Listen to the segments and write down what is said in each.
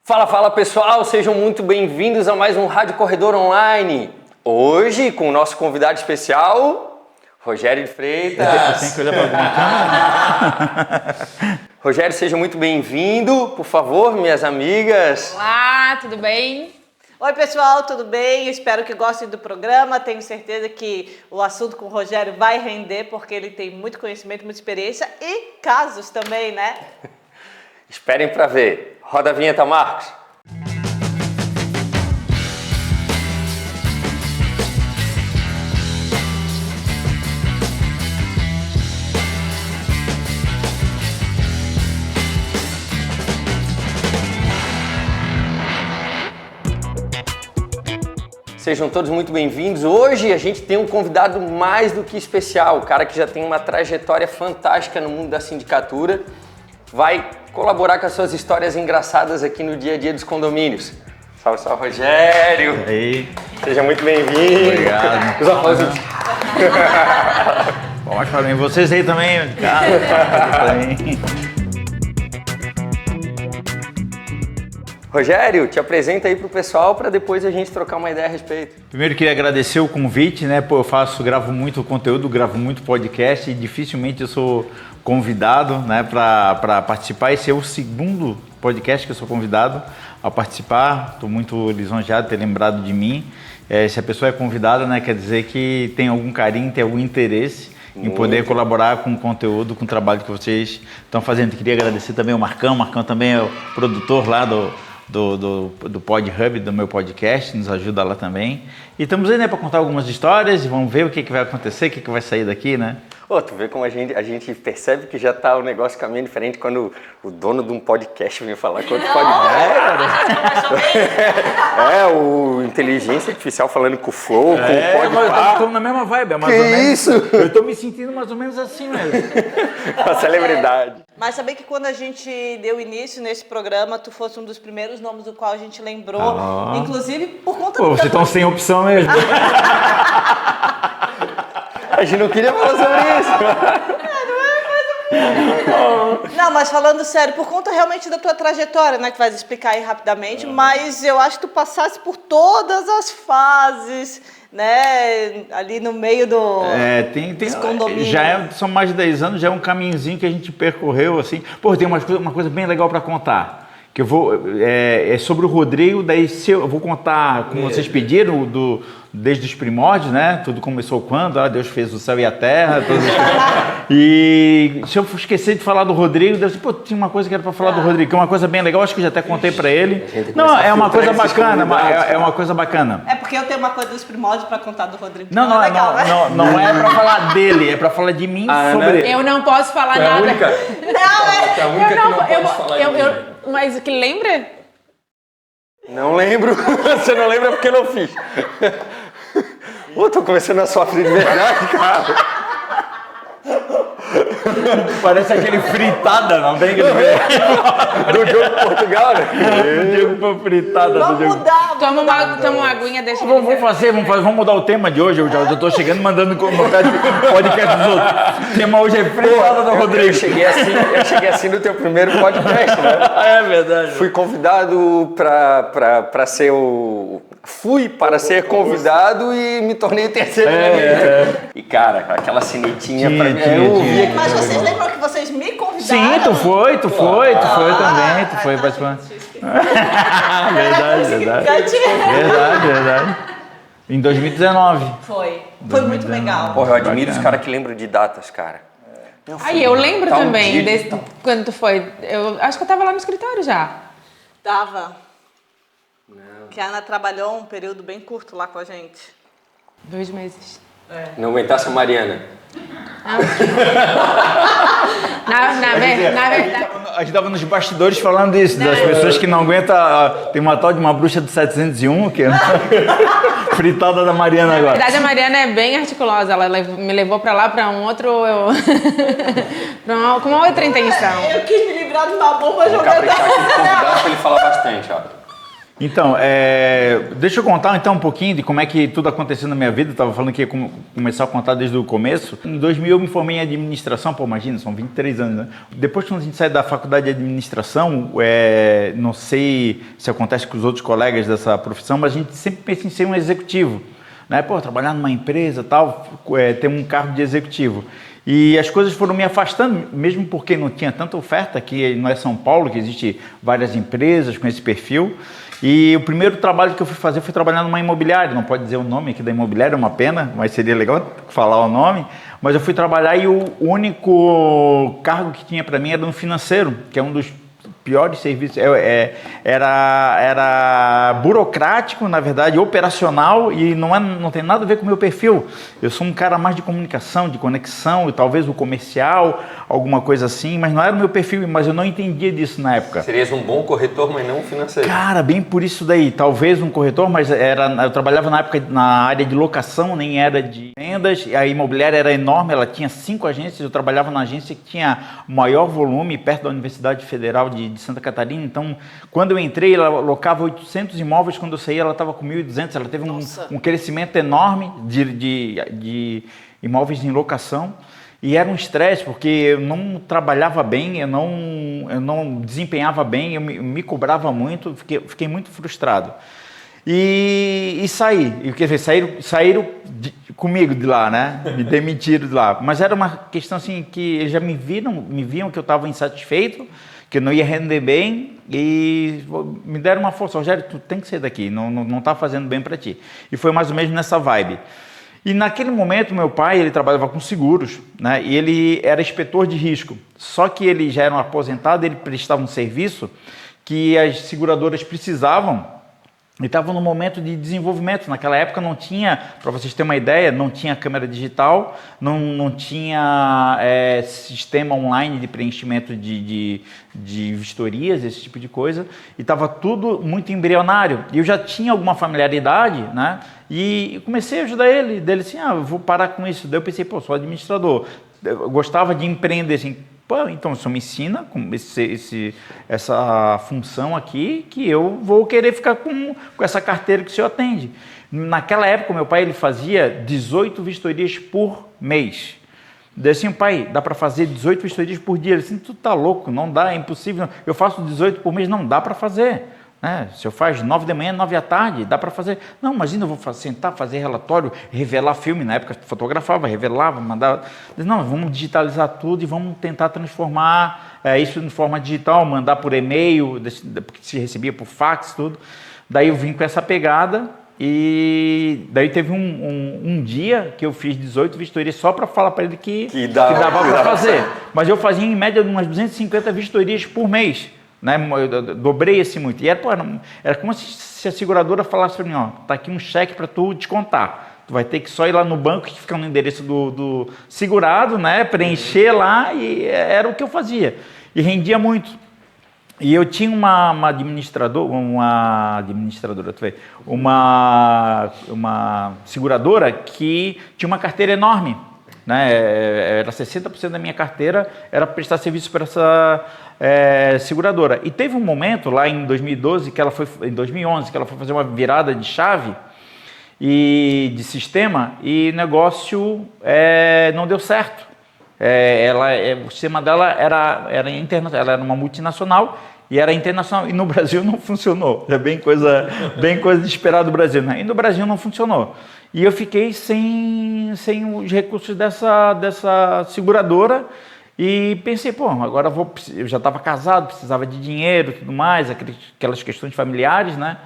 Fala, fala pessoal, sejam muito bem-vindos a mais um Rádio Corredor Online. Hoje com o nosso convidado especial, Rogério de Freitas. Tem que olhar para a Rogério, seja muito bem-vindo, por favor, minhas amigas. Olá, tudo bem? Oi pessoal, tudo bem? Espero que gostem do programa. Tenho certeza que o assunto com o Rogério vai render, porque ele tem muito conhecimento, muita experiência e casos também, né? Esperem para ver. Roda a vinheta, Marcos. Sejam todos muito bem-vindos. Hoje a gente tem um convidado mais do que especial, um cara que já tem uma trajetória fantástica no mundo da sindicatura, vai colaborar com as suas histórias engraçadas aqui no dia a dia dos condomínios. Salve, salve, Rogério! E aí? Seja muito bem-vindo! Obrigado. Os aplausos. Bom, mas para mim, vocês aí também, cara. Rogério, te apresenta aí pro pessoal para depois a gente trocar uma ideia a respeito. Primeiro queria agradecer o convite, né? Pô, gravo muito conteúdo, gravo muito podcast e dificilmente eu sou convidado, né, para participar. Esse é o segundo podcast que eu sou convidado a participar. Estou muito lisonjeado de ter lembrado de mim. Se a pessoa é convidada, né, quer dizer que tem algum carinho, tem algum interesse em poder colaborar com o conteúdo, com o trabalho que vocês estão fazendo. Queria agradecer também ao Marcão. O Marcão também é o produtor lá do Pod Hub, do meu podcast, nos ajuda lá também. E estamos aí, né, para contar algumas histórias e vamos ver o que vai acontecer, o que vai sair daqui, né? Ô, tu vê como a gente percebe que já tá o negócio caminhando diferente quando o dono de um podcast vem falar com outro podcast. O inteligência artificial falando com o Flow, com o Podpah. Estamos na mesma vibe, é mais que ou menos. Isso? Eu tô me sentindo mais ou menos assim mesmo. Uma celebridade. Mas sabia que quando a gente deu início nesse programa, tu fosse um dos primeiros nomes do qual a gente lembrou, inclusive por conta Pô, vocês estão sem opção mesmo. A gente não queria falar sobre isso. Não, mas falando sério, por conta realmente da tua trajetória, né, que vai explicar aí rapidamente, mas eu acho que tu passasse por todas as fases, né, ali no meio dos condomínios. São mais de 10 anos, já é um caminhozinho que a gente percorreu, assim. Pô, tem uma coisa bem legal para contar. Que eu vou, é sobre o Rodrigo, daí eu vou contar, como vocês pediram, desde os primórdios, né? Tudo começou quando? Deus fez o céu e a terra. E se eu esquecer de falar do Rodrigo, tinha uma coisa que era para falar do Rodrigo, que é uma coisa bem legal, acho que eu já até contei para ele. Não, é uma coisa bacana, é uma coisa bacana. É porque eu tenho uma coisa dos primórdios para contar do Rodrigo. Não é para falar dele, é para falar de mim sobre ele. Eu não posso falar nada. A única? Não, a única que não pode falar de mim. Mas que lembra? Não lembro. Você não lembra porque eu não fiz. Tô começando a sofrer de verdade, cara. Parece aquele fritada, não tem aquele Do jogo de Portugal, né? O Diego foi fritada do Diego. Toma uma aguinha, deixa Vamos mudar o tema de hoje. Eu já tô chegando mandando no podcast dos outros. O tema hoje é fritada do Rodrigo. Eu cheguei assim no teu primeiro podcast, né? É verdade. Fui convidado para ser Fui para ser convidado e me tornei o terceiro. E cara, aquela sinetinha pra mim. Mas vocês lembram que vocês me convidaram? Sim, tu foi também, tu foi participando. Verdade. Em 2019. Foi muito legal. Porra, eu admiro os caras que lembram de datas, cara. Eu lembro Tá também, quando tu foi. Eu acho que eu tava lá no escritório já. Tava. Que a Ana trabalhou um período bem curto lá com a gente. 2 meses. Não aguentasse a Mariana. Na verdade. A gente estava nos bastidores falando disso, das pessoas que não aguentam. Tem uma tal de uma bruxa do 701, que é fritada da Mariana agora. Na verdade, a Mariana é bem articulosa. Ela me levou pra lá pra um outro. Com uma outra intenção. Eu quis me livrar de uma bomba Vou jogando. caprichar aqui no convidado pra ele falar bastante, ó. Então, deixa eu contar então um pouquinho de como é que tudo aconteceu na minha vida. Eu estava falando que ia começar a contar desde o começo. Em 2000 eu me formei em administração, pô, imagina, são 23 anos, né? Depois quando a gente sai da faculdade de administração, não sei se acontece com os outros colegas dessa profissão, mas a gente sempre pensa em ser um executivo, né? Pô, trabalhar numa empresa tal, ter um cargo de executivo. E as coisas foram me afastando, mesmo porque não tinha tanta oferta, aqui não é São Paulo, que existe várias empresas com esse perfil. E o primeiro trabalho que eu fui fazer foi trabalhar numa imobiliária, não pode dizer o nome aqui da imobiliária, é uma pena, mas seria legal falar o nome. Mas eu fui trabalhar e o único cargo que tinha para mim era no financeiro, que é um dos piores serviços. Era burocrático, na verdade, operacional, e não tem nada a ver com o meu perfil. Eu sou um cara mais de comunicação, de conexão, e talvez o comercial, alguma coisa assim, mas não era o meu perfil, mas eu não entendia disso na época. Serias um bom corretor, mas não um financeiro. Cara, bem por isso daí. Talvez um corretor, mas eu trabalhava na época na área de locação, nem era de vendas. A imobiliária era enorme, ela tinha 5 agências, eu trabalhava na agência que tinha maior volume, perto da Universidade Federal de Santa Catarina. Então, quando eu entrei, ela locava 800 imóveis, quando eu saí ela estava com 1.200, ela teve um crescimento enorme de imóveis em locação. E era um estresse, porque eu não trabalhava bem, eu não desempenhava bem, eu me cobrava muito, fiquei muito frustrado. E saí, quer dizer, saíram comigo de lá, né? Me demitiram de lá. Mas era uma questão assim que eles já me viam que eu estava insatisfeito, que eu não ia render bem, e me deram uma força. Rogério, tu tem que sair daqui, não está fazendo bem para ti. E foi mais ou menos nessa vibe. E naquele momento, meu pai, ele trabalhava com seguros, né? E ele era inspetor de risco. Só que ele já era um aposentado, ele prestava um serviço que as seguradoras precisavam. E estava no momento de desenvolvimento. Naquela época não tinha, para vocês terem uma ideia, não tinha câmera digital, não tinha sistema online de preenchimento de vistorias, esse tipo de coisa. E estava tudo muito embrionário. E eu já tinha alguma familiaridade, né? E comecei a ajudar ele. Dele assim, eu vou parar com isso. Daí eu pensei, sou administrador. Eu gostava de empreender, assim. Então o senhor me ensina com essa função aqui, que eu vou querer ficar com essa carteira que o senhor atende. Naquela época, meu pai ele fazia 18 vistorias por mês. Daí assim, pai, dá para fazer 18 vistorias por dia? Ele disse, tu tá louco, não dá, é impossível. Eu faço 18 por mês, não dá para fazer. Se eu faço 9 da manhã, 9 da tarde, dá para fazer. Não, imagina, eu vou sentar, fazer relatório, revelar filme. Na época fotografava, revelava, mandava. Não, vamos digitalizar tudo e vamos tentar transformar isso em forma digital, mandar por e-mail, porque se recebia por fax, tudo. Daí eu vim com essa pegada e daí teve um dia que eu fiz 18 vistorias só para falar para ele que dava para fazer. Mas eu fazia em média umas 250 vistorias por mês. Né? Eu dobrei assim muito. E era como se a seguradora falasse para mim, tá aqui um cheque para tu descontar. Tu vai ter que só ir lá no banco, que fica no endereço do segurado, né? Preencher lá, e era o que eu fazia. E rendia muito. E eu tinha uma seguradora que tinha uma carteira enorme. Né? Era 60% da minha carteira, era prestar serviço para essa seguradora. E teve um momento lá em 2011 que ela foi fazer uma virada de chave e de sistema, e o negócio não deu certo. O sistema dela era internacional, ela era uma multinacional e era internacional, e no Brasil não funcionou. É bem coisa de esperar do Brasil, né? E no Brasil não funcionou. E eu fiquei sem os recursos dessa seguradora e pensei, agora eu já estava casado, precisava de dinheiro e tudo mais, aquelas questões familiares, né?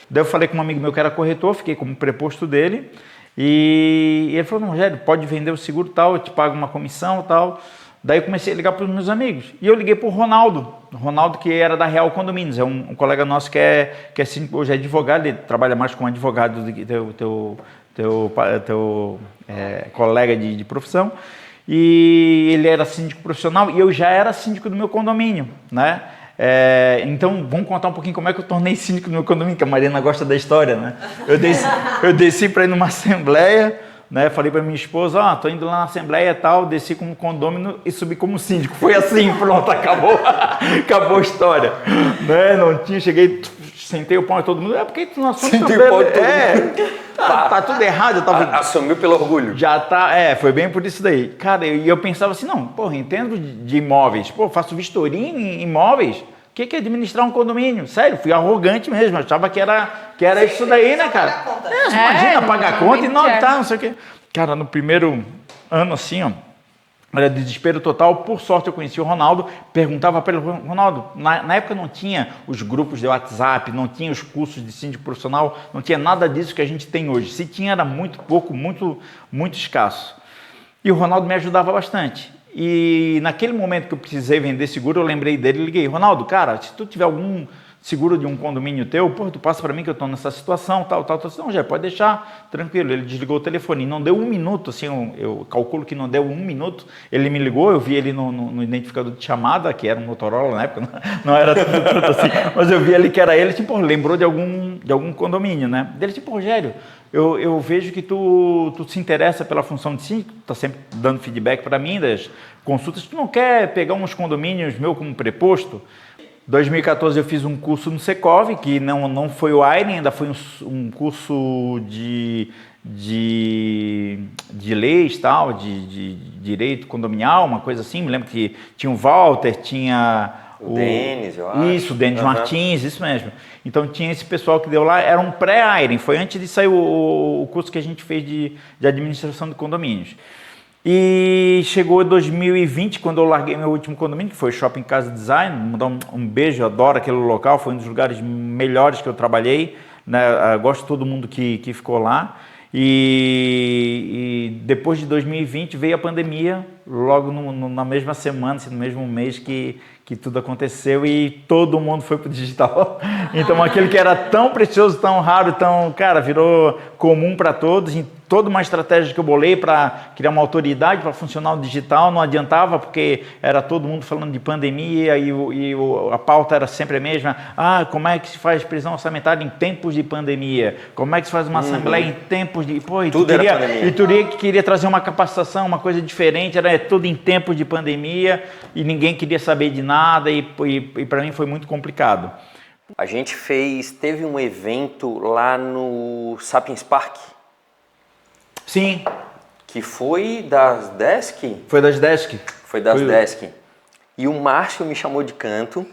Daí eu falei com um amigo meu que era corretor, fiquei como preposto dele, e ele falou, não, Rogério, pode vender o seguro tal, eu te pago uma comissão tal. Daí eu comecei a ligar para os meus amigos, e eu liguei para o Ronaldo, que era da Real Condomínios, é um colega nosso que é síndico, hoje é advogado, ele trabalha mais com advogado do que teu colega de profissão, e ele era síndico profissional e eu já era síndico do meu condomínio, né? Então vamos contar um pouquinho como é que eu tornei síndico do meu condomínio, que a Mariana gosta da história, né? Eu desci para ir numa assembleia, né? Falei para minha esposa, tô indo lá na assembleia e tal, desci como condômino e subi como síndico. Foi assim, pronto, acabou a história, né? Não tinha, cheguei sentei o pau em todo mundo. É porque no assunto Sentei o pau em todo mundo. Tá tudo errado. Eu tava... Assumiu pelo orgulho. Já tá, foi bem por isso daí. Cara, e eu pensava assim, não, porra, entendo de imóveis. Pô, faço vistoria em imóveis. O que é administrar um condomínio? Sério, fui arrogante mesmo. Eu achava que era isso daí, né, cara? Você imagina pagar a conta e não sei o quê. Cara, no primeiro ano, assim, ó, era desespero total. Por sorte, eu conheci o Ronaldo, perguntava para ele, Ronaldo, na época não tinha os grupos de WhatsApp, não tinha os cursos de síndico profissional, não tinha nada disso que a gente tem hoje. Se tinha, era muito pouco, muito escasso. E o Ronaldo me ajudava bastante. E naquele momento que eu precisei vender seguro, eu lembrei dele e liguei, Ronaldo, cara, se tu tiver algum seguro de um condomínio teu, pô, tu passa para mim que eu estou nessa situação, tal. Não, já pode deixar, tranquilo. Ele desligou o telefone, não deu 1 minuto, assim, eu calculo que não deu 1 minuto, ele me ligou, eu vi ele no identificador de chamada, que era um Motorola na época, não era tanto assim, mas eu vi ali que era ele, tipo, lembrou de algum condomínio, né? Ele, tipo, Rogério, eu vejo que tu se interessa pela função de síndico, tá sempre dando feedback para mim das consultas, tu não quer pegar uns condomínios meu como preposto? 2014 eu fiz um curso no Secov, que não foi o Aire, ainda foi um curso de leis, tal, de direito condominial, uma coisa assim. Me lembro que tinha o Walter, tinha o Denis, eu acho. Isso, o Denis Martins, isso mesmo. Então tinha esse pessoal que deu lá, era um pré-Aire, foi antes de sair o curso que a gente fez de administração de condomínios. E chegou 2020, quando eu larguei meu último condomínio, que foi o Shopping Casa Design. Mandar um beijo, eu adoro aquele local, foi um dos lugares melhores que eu trabalhei, né? Eu gosto de todo mundo que ficou lá. E depois de 2020 veio a pandemia, logo na mesma semana, assim, no mesmo mês que tudo aconteceu e todo mundo foi para o digital. Então aquele que era tão precioso, tão raro, virou comum para todos. E toda uma estratégia que eu bolei para criar uma autoridade para funcionar o digital não adiantava, porque era todo mundo falando de pandemia e a pauta era sempre a mesma. Como é que se faz prisão orçamentária em tempos de pandemia? Como é que se faz uma assembleia em tempos de... Pô, e tudo era pandemia. E tu queria trazer uma capacitação, uma coisa diferente, era tudo em tempos de pandemia e ninguém queria saber de nada e para mim foi muito complicado. A gente teve um evento lá no Sapiens Park. Sim. Que foi das Desk? Foi das Desk. Foi das Desk. E o Márcio me chamou de canto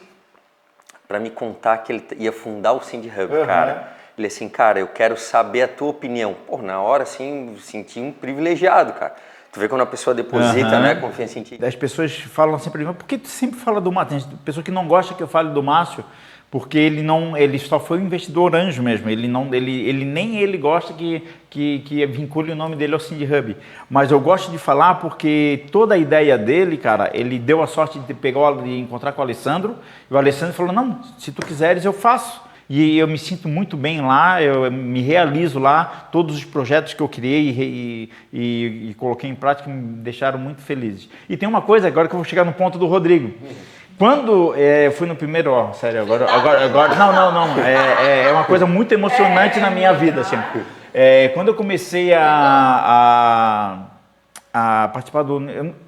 para me contar que ele ia fundar o Cindy Hub, cara. Ele assim, cara, eu quero saber a tua opinião. Pô, na hora, assim, senti um privilegiado, cara. Tu vê quando a pessoa deposita, né, confiança em ti. As pessoas falam sempre, mas por que tu sempre fala do Márcio? Tem pessoa que não gosta que eu fale do Márcio, porque ele só foi um investidor anjo mesmo. Ele nem gosta que vincule o nome dele ao Cindy Hub. Mas eu gosto de falar porque toda a ideia dele, cara, ele deu a sorte de encontrar com o Alessandro, e o Alessandro falou, não, se tu quiseres eu faço. E eu me sinto muito bem lá, eu me realizo lá, todos os projetos que eu criei e coloquei em prática me deixaram muito felizes. E tem uma coisa, agora que eu vou chegar no ponto do Rodrigo. Quando eu fui no primeiro, sério, agora não, é uma coisa muito emocionante na minha vida, assim. Quando eu comecei a participar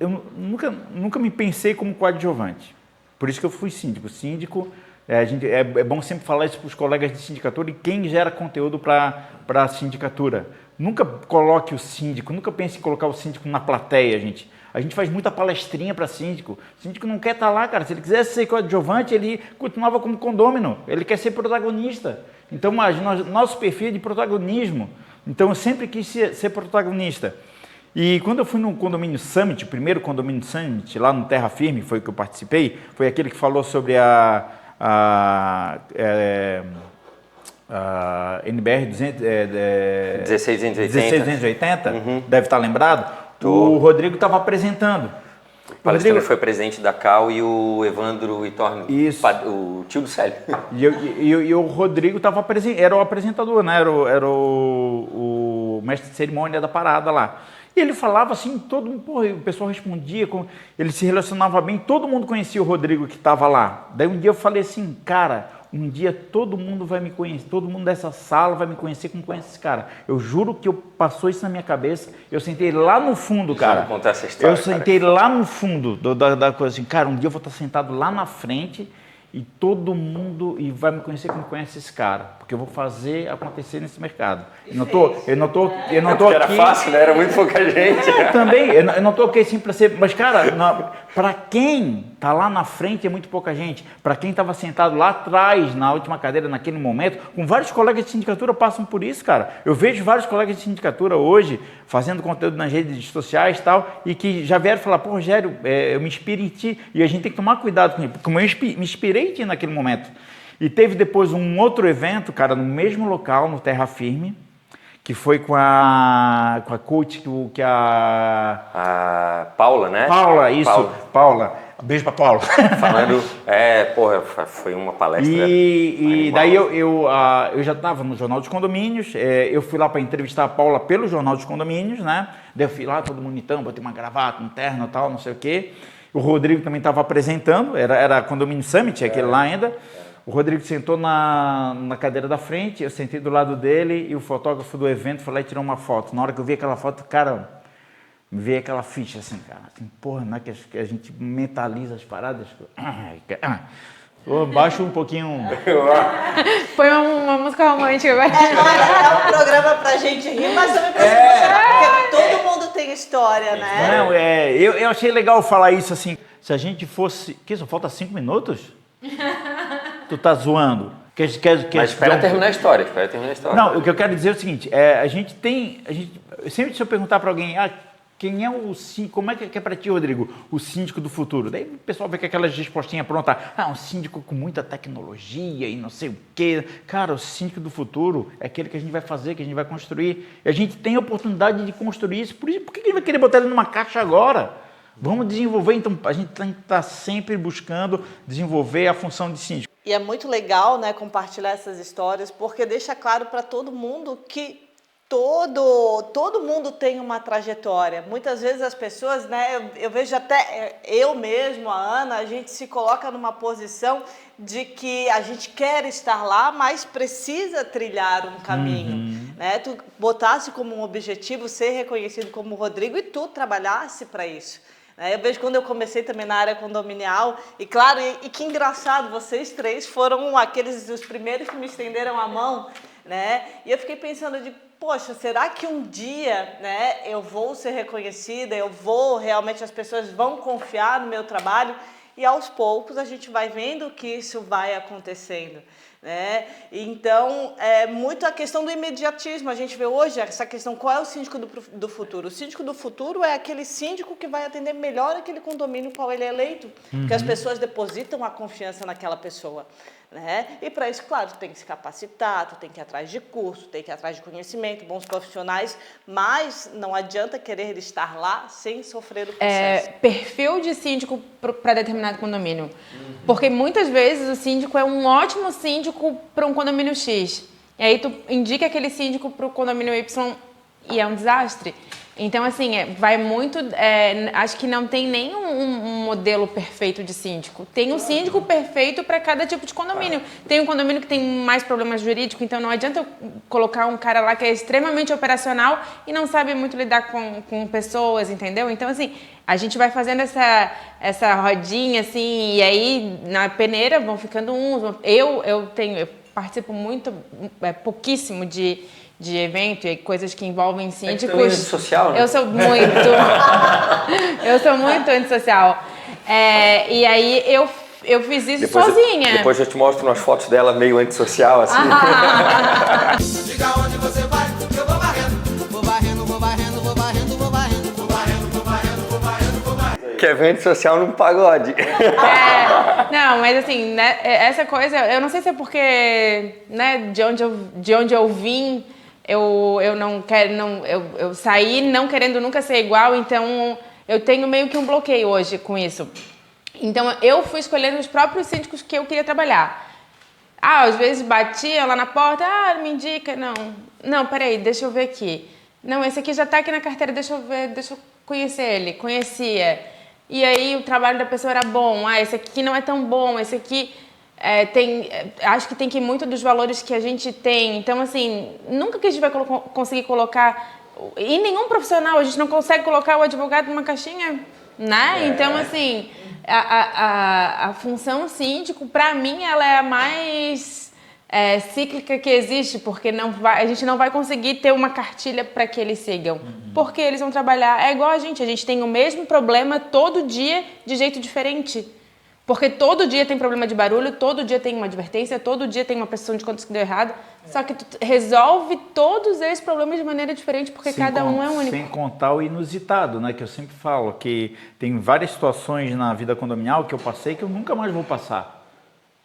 eu nunca me pensei como coadjuvante, por isso que eu fui síndico. É bom sempre falar isso para os colegas de sindicatura e quem gera conteúdo para a sindicatura. Nunca coloque o síndico, nunca pense em colocar o síndico na plateia, gente. A gente faz muita palestrinha para síndico. O síndico não quer estar lá, cara. Se ele quisesse ser coadjuvante, ele continuava como condômino. Ele quer ser protagonista. Então, nosso perfil é de protagonismo. Então, eu sempre quis ser protagonista. E quando eu fui no Condomínio Summit, o primeiro Condomínio Summit, lá no Terra Firme, foi o que eu participei, foi aquele que falou sobre a NBR 16280, deve estar lembrado. O Rodrigo estava apresentando. O palestrante foi presidente da CAL e o Evandro Itorno, o tio do Célio. E o Rodrigo era o apresentador, né? Era o mestre de cerimônia da parada lá. E ele falava assim, o pessoal respondia, ele se relacionava bem, todo mundo conhecia o Rodrigo que estava lá. Daí um dia eu falei assim, cara, um dia todo mundo vai me conhecer, todo mundo dessa sala vai me conhecer como conhece esse cara. Eu juro que passou isso na minha cabeça, eu sentei lá no fundo, cara. Vou contar essa história, eu sentei lá no fundo da coisa assim, cara, um dia eu vou estar sentado lá na frente e todo mundo e vai me conhecer como conhece esse cara, porque eu vou fazer acontecer nesse mercado. Eu não tô aqui. Era fácil, né? Era muito pouca gente. Também, eu não tô aqui assim para ser, mas cara, para quem tá lá na frente é muito pouca gente. Para quem estava sentado lá atrás na última cadeira naquele momento, com vários colegas de sindicatura passam por isso, cara. Eu vejo vários colegas de sindicatura hoje fazendo conteúdo nas redes sociais e tal, e que já vieram falar, pô, Rogério, eu me inspiro em ti, e a gente tem que tomar cuidado com isso, porque eu me inspirei em ti naquele momento. E teve depois um outro evento, cara, no mesmo local, no Terra Firme, que foi com a coach, que A Paula, né? Paula, isso, Paula. Beijo pra Paula. Falando, foi uma palestra. E daí eu já estava no Jornal dos Condomínios, eu fui lá para entrevistar a Paula pelo Jornal dos Condomínios, né? Daí eu fui lá, todo bonitão, botei uma gravata, um terno e tal, não sei o quê. O Rodrigo também estava apresentando, era Condomínio Summit, aquele lá ainda. O Rodrigo sentou na cadeira da frente, eu sentei do lado dele e o fotógrafo do evento foi lá e tirou uma foto. Na hora que eu vi aquela foto, cara, me veio aquela ficha assim, cara. Assim, porra, não é que a gente mentaliza as paradas? Baixa um pouquinho. Põe uma música romântica agora. É um programa pra gente rir, mas também pra porque todo mundo tem história, né? Não, eu achei legal falar isso assim. Se a gente fosse. Que só falta 5 minutos? Tu tá zoando? Mas espera terminar a história, Não, o que eu quero dizer é o seguinte, sempre se eu perguntar para alguém, quem é o síndico, como é que é para ti, Rodrigo, o síndico do futuro? Daí o pessoal vê que aquelas respostinhas prontas, um síndico com muita tecnologia e não sei o quê. Cara, o síndico do futuro é aquele que a gente vai fazer, que a gente vai construir. E a gente tem a oportunidade de construir isso, por que a gente vai querer botar ele numa caixa agora? Vamos desenvolver, então a gente tem que estar sempre buscando desenvolver a função de síndico. E é muito legal, né, compartilhar essas histórias, porque deixa claro para todo mundo que todo mundo tem uma trajetória. Muitas vezes as pessoas, né, eu vejo até eu mesmo, a Ana, a gente se coloca numa posição de que a gente quer estar lá, mas precisa trilhar um caminho, né? Tu botasse como um objetivo ser reconhecido como Rodrigo e tu trabalhasse para isso. Eu vejo quando eu comecei também na área condominial, e claro, e que engraçado, vocês três foram os primeiros que me estenderam a mão, né? E eu fiquei pensando poxa, será que um dia, né, eu vou ser reconhecida, realmente as pessoas vão confiar no meu trabalho? E aos poucos a gente vai vendo que isso vai acontecendo, né? Então, é muito a questão do imediatismo. A gente vê hoje essa questão, qual é o síndico do futuro? O síndico do futuro é aquele síndico que vai atender melhor aquele condomínio qual ele é eleito, porque as pessoas depositam a confiança naquela pessoa, né? E para isso, claro, tu tem que se capacitar, tu tem que ir atrás de curso, tem que ir atrás de conhecimento, bons profissionais, mas não adianta querer estar lá sem sofrer o processo. Perfil de síndico para determinado condomínio. Porque muitas vezes o síndico é um ótimo síndico para um condomínio X. E aí tu indica aquele síndico para o condomínio Y e é um desastre. Então, assim, vai muito... acho que não tem nem um modelo perfeito de síndico. Tem um síndico perfeito para cada tipo de condomínio. Tem um condomínio que tem mais problemas jurídicos, então não adianta eu colocar um cara lá que é extremamente operacional e não sabe muito lidar com pessoas, entendeu? Então, assim, a gente vai fazendo essa rodinha, assim, e aí na peneira vão ficando uns. Eu participo muito, pouquíssimo de evento e coisas que envolvem síndicos. É antissocial, né? Eu sou muito antissocial. E aí eu fiz isso sozinha. Depois eu te mostro umas fotos dela meio antissocial, assim. Diga onde você vai, eu vou varrendo. Vou varrendo, vou varrendo, vou varrendo, vou varrendo. Vou varrendo, vou varrendo, vou varrendo, vou varrendo. Que evento social num pagode. Não, mas assim, né, essa coisa, eu não sei se é porque, né, de onde eu vim, eu não quero, eu saí não querendo nunca ser igual, então eu tenho meio que um bloqueio hoje com isso. Então eu fui escolhendo os próprios síndicos que eu queria trabalhar. Às vezes batia lá na porta, me indica, não, peraí, deixa eu ver aqui. Não, esse aqui já tá aqui na carteira, deixa eu ver, deixa eu conhecer ele. Conhecia. E aí o trabalho da pessoa era bom, esse aqui não é tão bom, esse aqui... acho que tem que ir muito dos valores que a gente tem. Então, assim, nunca que a gente vai conseguir colocar... E nenhum profissional, a gente não consegue colocar o advogado numa caixinha, né? Então, assim, A função síndico, para mim, ela é a mais cíclica que existe, porque a gente não vai conseguir ter uma cartilha para que eles sigam. Porque eles vão trabalhar, é igual a gente tem o mesmo problema todo dia de jeito diferente. Porque todo dia tem problema de barulho, todo dia tem uma advertência, todo dia tem uma prestação de contas que deu errado. Só que tu resolve todos esses problemas de maneira diferente, porque cada um é único. Sem contar o inusitado, né? Que eu sempre falo, que tem várias situações na vida condominial que eu passei que eu nunca mais vou passar.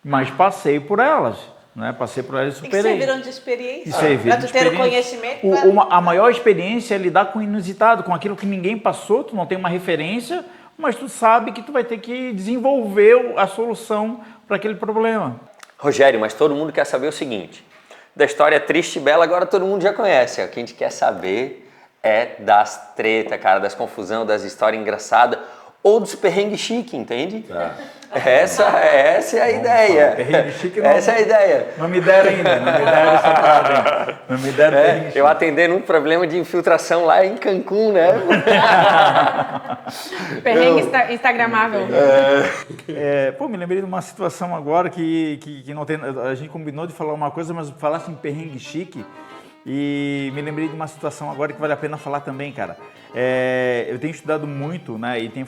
Mas passei por elas, né? Passei por elas e superei. E que serviram de experiência. Para tu ter o conhecimento. A maior experiência é lidar com o inusitado, com aquilo que ninguém passou, tu não tem uma referência, mas tu sabe que tu vai ter que desenvolver a solução para aquele problema. Rogério, mas todo mundo quer saber o seguinte, da história triste e bela agora todo mundo já conhece, o que a gente quer saber é das tretas, cara, das confusão, das histórias engraçadas ou dos perrengues chique, entende? Tá. Essa é a ideia. Perrengue chique não. Essa é a ideia. Não me deram ainda, não me deram essa parada ainda. Não me deram perrengue chique. Eu atendendo um problema de infiltração lá em Cancún, né? Perrengue instagramável. Me lembrei de uma situação agora que não tem... A gente combinou de falar uma coisa, mas falasse em perrengue chique. E me lembrei de uma situação agora que vale a pena falar também, cara. Eu tenho estudado muito, né, e tenho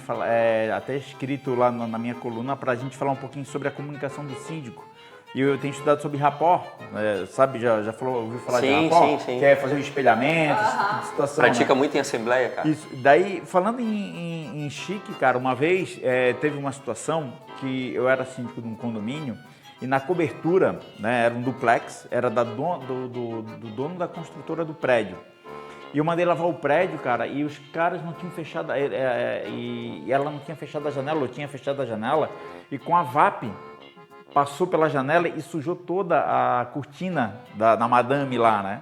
até escrito lá na minha coluna para a gente falar um pouquinho sobre a comunicação do síndico. E eu tenho estudado sobre rapport, sabe? Já ouviu falar de rapport? Sim. Que é fazer um espelhamento, esse tipo de situação. Pratica, né? muito em assembleia, cara. Isso. Daí, falando em chique, cara, uma vez teve uma situação que eu era síndico de um condomínio. E na cobertura, né, era um duplex, era do dono da construtora do prédio. E eu mandei lavar o prédio, cara, e os caras não tinham fechado, e ela não tinha fechado a janela, eu tinha fechado a janela, e com a VAP passou pela janela e sujou toda a cortina da madame lá, né?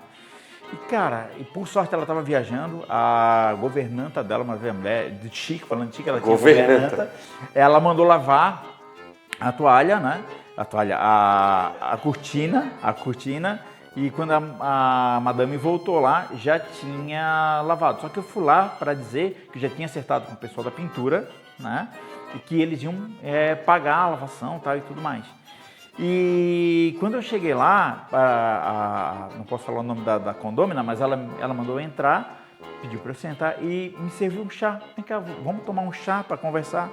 E, cara, por sorte ela estava viajando, a governanta dela, uma mulher de chique, falando de chique, ela tinha governanta, ela mandou lavar a toalha, né? A cortina, e quando a madame voltou lá, já tinha lavado. Só que eu fui lá para dizer que já tinha acertado com o pessoal da pintura, né? E que eles iam pagar a lavação, tal, e tudo mais. E quando eu cheguei lá, não posso falar o nome da condômina, mas ela mandou eu entrar, pediu para eu sentar e me serviu um chá. Vem cá, vamos tomar um chá para conversar.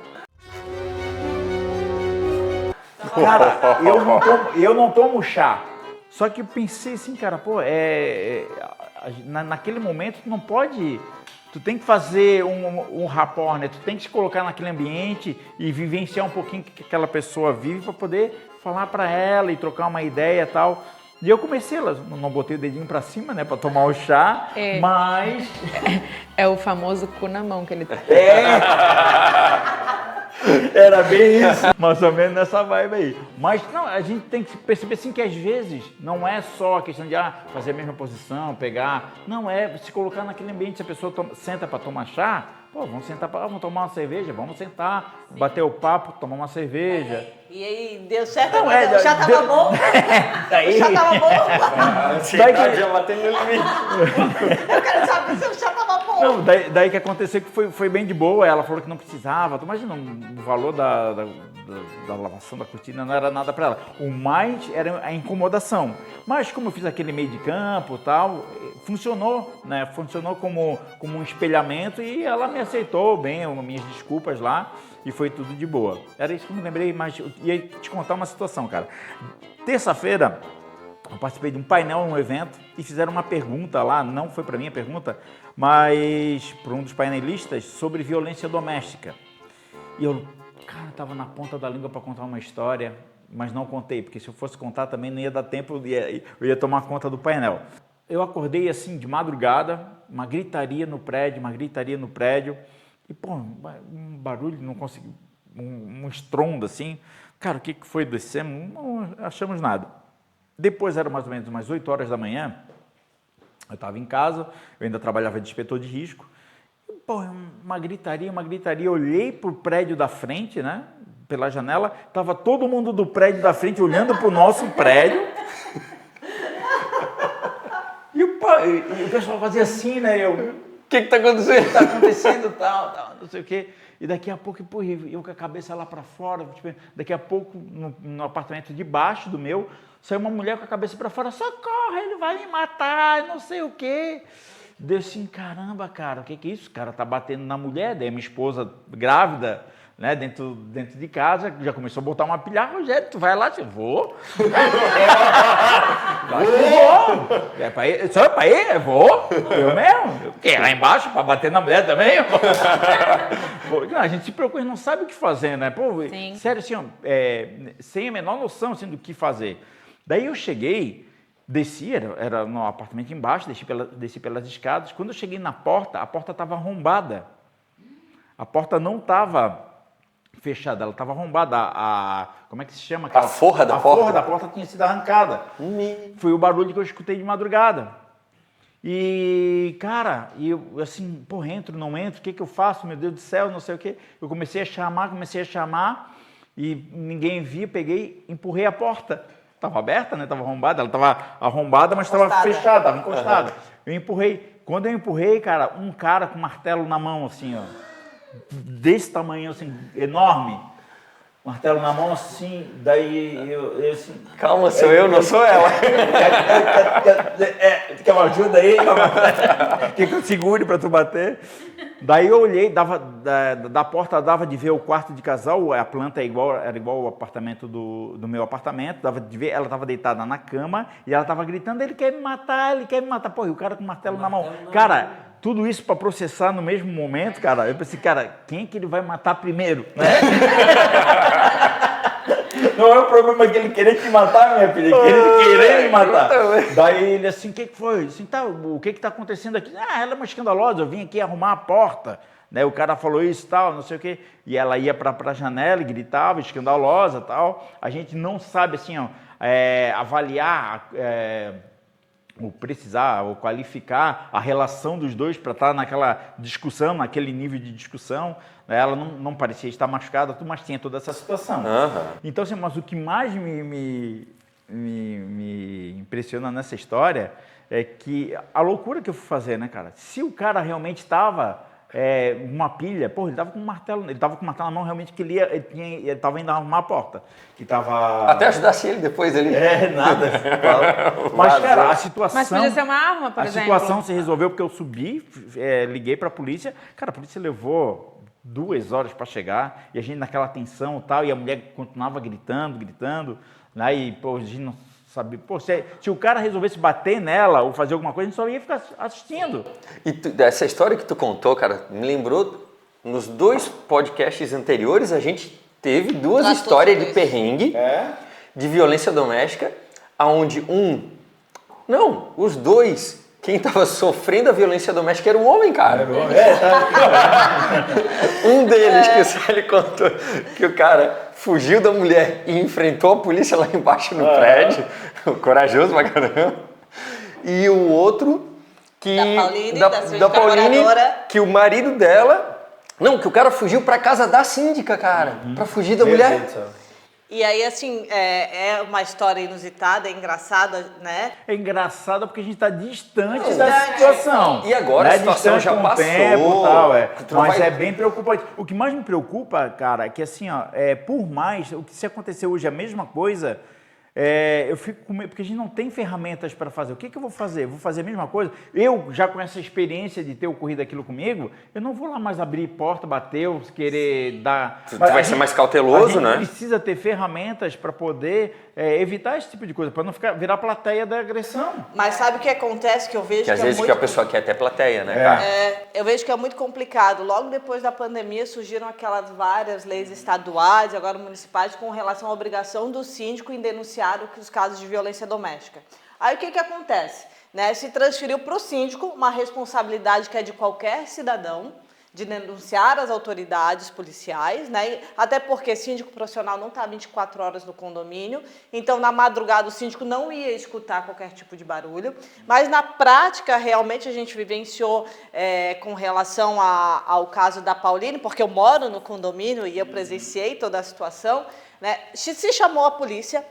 Cara, eu não tomo chá. Só que eu pensei assim, cara, naquele momento tu não pode... Tu tem que fazer um rapport, né? Tu tem que se colocar naquele ambiente e vivenciar um pouquinho o que aquela pessoa vive para poder falar para ela e trocar uma ideia e tal. E eu comecei, não botei o dedinho para cima, né, para tomar o chá, mas... É o famoso cu na mão que ele tem. Era bem isso, mais ou menos nessa vibe aí. Mas não, a gente tem que perceber assim que às vezes não é só a questão de fazer a mesma posição, pegar. Não, é se colocar naquele ambiente, se a pessoa senta para tomar chá, vamos sentar, vamos tomar uma cerveja, vamos sentar, bater o papo, tomar uma cerveja. E aí, deu certo? O chá tava bom? Daí... O chá tava bom? Já bateu no limite. Eu quero saber se o chá tava bom. Não, daí que aconteceu que foi bem de boa, ela falou que não precisava. Tu imagina, o valor da lavação da cortina não era nada para ela. O mais era a incomodação. Mas como eu fiz aquele meio de campo e tal, funcionou, né? Funcionou como um espelhamento e ela me aceitou bem, minhas desculpas lá. E foi tudo de boa. Era isso que eu me lembrei, mas eu ia te contar uma situação, cara. Terça-feira, eu participei de um painel num evento e fizeram uma pergunta lá, não foi para mim a pergunta, mas para um dos painelistas sobre violência doméstica. E eu, cara, tava na ponta da língua para contar uma história, mas não contei, porque se eu fosse contar também não ia dar tempo, eu ia tomar conta do painel. Eu acordei assim de madrugada, uma gritaria no prédio, e, um barulho, não consegui, um estrondo assim. Cara, o que foi? Descemos, não achamos nada. Depois, era mais ou menos umas 8 horas da manhã, eu estava em casa, eu ainda trabalhava de inspetor de risco. E, uma gritaria, eu olhei para o prédio da frente, né, pela janela, estava todo mundo do prédio da frente olhando para o nosso prédio. E o pessoal fazia assim, né, que tá acontecendo? Tá acontecendo tal, não sei o quê. E daqui a pouco, pô, eu com a cabeça lá para fora, tipo, daqui a pouco, no apartamento de baixo do meu, saiu uma mulher com a cabeça para fora, socorro, ele vai me matar, não sei o quê. Deu assim, caramba, cara, o que é isso? O cara tá batendo na mulher, daí minha esposa grávida, né, dentro de casa, já começou a botar uma pilha, Rogério, tu vai lá? Eu vou. Vou. É pra ir? Só pra ir? Eu vou. Eu mesmo? Quem? Lá embaixo, pra bater na mulher também? Pô, a gente se preocupa, não sabe o que fazer, né? Pô, Sim. sério, assim, ó, sem a menor noção assim, do que fazer. Daí eu cheguei, desci, era no apartamento embaixo, desci pelas escadas. Quando eu cheguei na porta, a porta estava arrombada. A porta não estava fechada, ela estava arrombada. Como é que se chama? A forra da porta? A forra da porta tinha sido arrancada. Foi o barulho que eu escutei de madrugada. E, cara, eu assim, pô, entro, não entro, o que eu faço? Meu Deus do céu, não sei o quê. Eu comecei a chamar e ninguém via, peguei, empurrei a porta. Estava aberta, né? Estava arrombada, ela estava arrombada, mas estava fechada, estava encostada. Eu empurrei. Quando eu empurrei, cara, um cara com martelo na mão, assim, ó, desse tamanho, assim, enorme, martelo na mão, assim, daí eu assim... Calma, sou eu, não sou ela. Quer uma ajuda aí? Quer que eu segure para tu bater? Daí eu olhei, da porta dava de ver o quarto de casal, a planta era igual o apartamento do meu apartamento, dava de ver, ela estava deitada na cama e ela estava gritando, ele quer me matar. Pô, e o cara com o martelo na mão. Cara, tudo isso para processar no mesmo momento, cara, eu pensei, cara, quem é que ele vai matar primeiro, né? Não é o problema que ele querer te matar, minha filha, que ele querer me matar. Daí ele assim, o que foi? Assim, tá, o que está acontecendo aqui? Ela é uma escandalosa, eu vim aqui arrumar a porta. Né? O cara falou isso e tal, não sei o quê. E ela ia para a janela e gritava, escandalosa e tal. A gente não sabe, assim, ó, avaliar... ou precisar, ou qualificar a relação dos dois para estar naquela discussão, naquele nível de discussão. Ela não parecia estar machucada, mas tinha toda essa situação. Uhum. Então, assim, mas o que mais me impressiona nessa história é que a loucura que eu fui fazer, né, cara? Se o cara realmente estava... uma pilha, pô, ele tava com um martelo na mão, realmente, que ele tava indo arrumar a porta. Que tava... Até ajudasse ele depois ali. Nada. Mas, cara, a situação... Mas podia ser uma arma, por exemplo. A situação se resolveu porque eu subi, liguei pra polícia. Cara, a polícia levou 2 horas para chegar, e a gente naquela tensão e tal, e a mulher continuava gritando, né, e, pô, a gente não sabia, pô, se o cara resolvesse bater nela ou fazer alguma coisa, a gente só ia ficar assistindo. E essa história que tu contou, cara, me lembrou, nos 2 podcasts anteriores, a gente teve 2 histórias de perrengue, de violência doméstica, onde os 2... Quem estava sofrendo a violência doméstica era o homem, cara. Um deles, que o Célio contou, que o cara fugiu da mulher e enfrentou a polícia lá embaixo no prédio, corajoso pra caramba. E o outro, que... Da Pauline, que o marido dela... Não, que o cara fugiu pra casa da síndica, cara, pra fugir da mulher. Deus do céu. E aí, assim, é uma história inusitada, é engraçada, né? É engraçado porque a gente está distante da situação. E agora a situação já passou. Tempo, tal, mas é bem preocupante. O que mais me preocupa, cara, é que assim, ó, por mais, o que se acontecer hoje é a mesma coisa, eu fico com medo, porque a gente não tem ferramentas para fazer. O que eu vou fazer? Vou fazer a mesma coisa? Eu, já com essa experiência de ter ocorrido aquilo comigo, eu não vou lá mais abrir porta, bater, querer dar... Tu vai ser mais cauteloso, né? A gente precisa ter ferramentas para poder evitar esse tipo de coisa, para não virar plateia da agressão. Mas sabe o que acontece, que eu vejo que às vezes que a pessoa quer até plateia, né, cara? Eu vejo que é muito complicado. Logo depois da pandemia surgiram aquelas várias leis estaduais, agora municipais, com relação à obrigação do síndico em denunciar os casos de violência doméstica. Aí o que acontece? Né? Se transferiu para o síndico uma responsabilidade que é de qualquer cidadão, de denunciar as autoridades policiais, né? Até porque síndico profissional não está 24 horas no condomínio, então na madrugada o síndico não ia escutar qualquer tipo de barulho, mas na prática realmente a gente vivenciou com relação ao caso da Pauline, porque eu moro no condomínio e eu presenciei toda a situação, né? Se chamou a polícia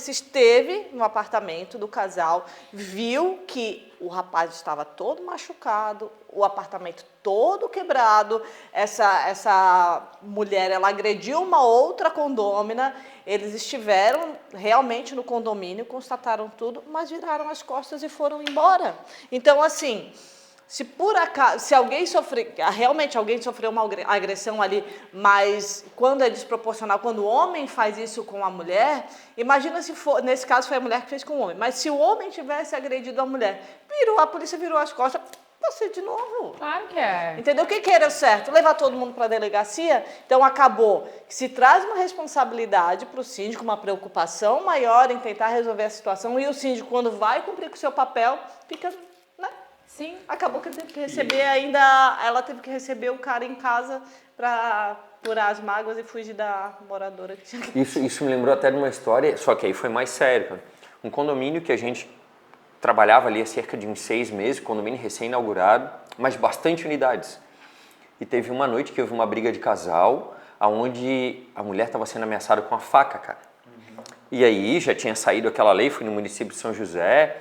esteve no apartamento do casal, viu que o rapaz estava todo machucado, o apartamento todo quebrado, essa mulher, ela agrediu uma outra condômina, eles estiveram realmente no condomínio, constataram tudo, mas viraram as costas e foram embora. Então, assim, se por acaso, se alguém realmente alguém sofreu uma agressão ali, mas quando é desproporcional, quando o homem faz isso com a mulher, imagina se for, nesse caso foi a mulher que fez com o homem, mas se o homem tivesse agredido a mulher, a polícia virou as costas, você de novo. Claro que é. Entendeu? O que era certo? Levar todo mundo para a delegacia? Então acabou que se traz uma responsabilidade para o síndico, uma preocupação maior em tentar resolver a situação, e o síndico, quando vai cumprir com o seu papel, fica, né? Sim. Acabou que ele teve que receber ela teve que receber o cara em casa para curar as mágoas e fugir da moradora que tinha. Isso me lembrou até de uma história, só que aí foi mais sério, cara. Um condomínio que a gente trabalhava ali há cerca de uns 6 meses, condomínio recém-inaugurado, mas bastante unidades. E teve uma noite que houve uma briga de casal, onde a mulher estava sendo ameaçada com a faca, cara. E aí já tinha saído aquela lei, fui no município de São José,